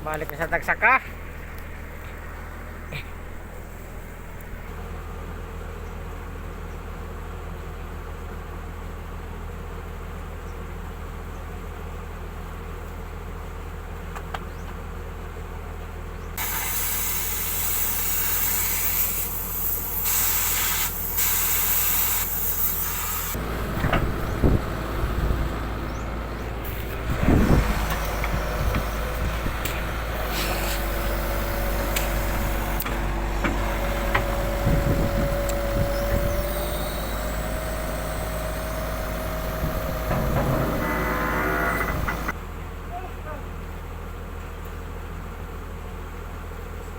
Balik na sa tagsaka.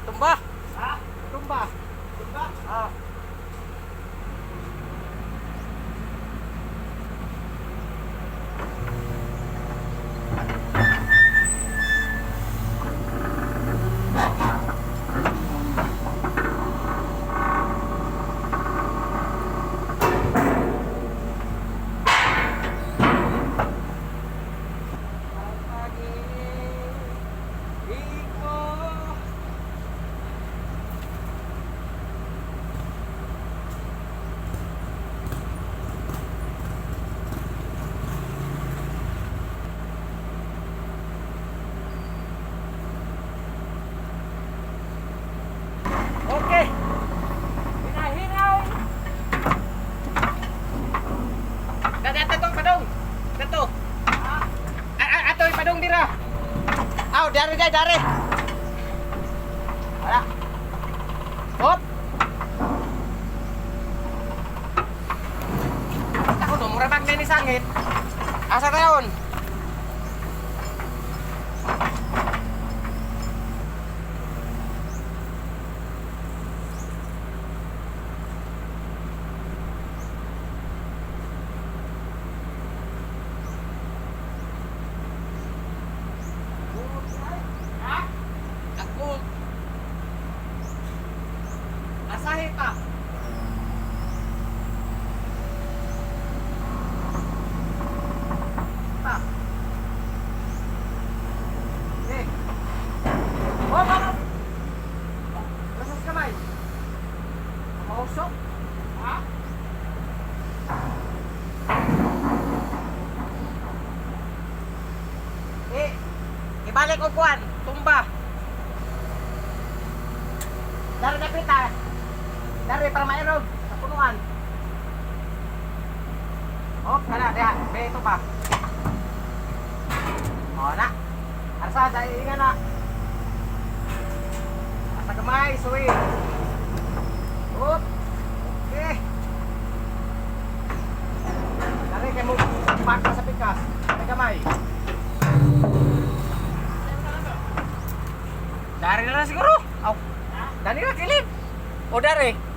Tumba. Ha? Tumba. Tumba? Ah. Okay. Hinaw. Dati tong padong. Dato. Atoy padong dira. Aw, dari. Wala. Hop. Ako do mura bang ni sangit. Asa taon? Asahe pa. Pa. Eh. Oh, mama. Lasas kamay. Mausok. Ha? Ibalik ko kuan, tumba. Dari na pita. Dari para mairog sa punuan. Oh, kana diha, be ito pa. Oh, na. Arsa sa ingan na. Asa gamay, suwi. Up. Okay. Dari kay mo pakta sa pikas. Ay gamay. Dari na lang siguro. Aw. Dari na kilid. O dari.